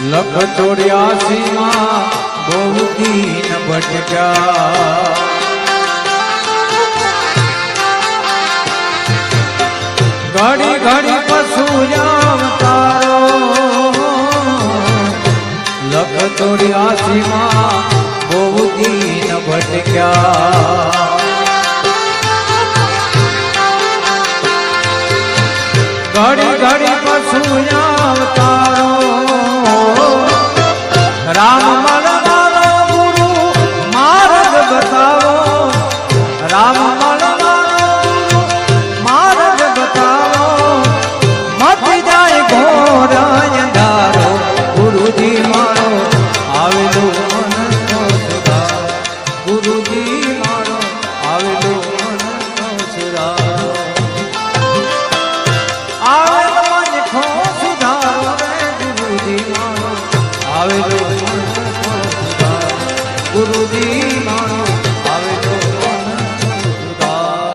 લખ 84 માં બહુ દીન ભટક્યા ઘડી ઘડી પશુ અવતારો લખ 84 માં બહુ દીન ભટક્યા ઘડી ઘડી પશુ અવતારો રામ મળનારો ગુરુ માર્ગ બતાવો રામ મળનારો ગુરુ માર્ગ બતાવો મત જાય ઘોર અંધારો ગુરુજી મારો આવેલો મનનો સુધારો ગુરુજી મારો આવેલો મનનો સુધારો આવેલો મનખો સુધારો ગુરુજી મારો આવેલો ગુરુજી મારો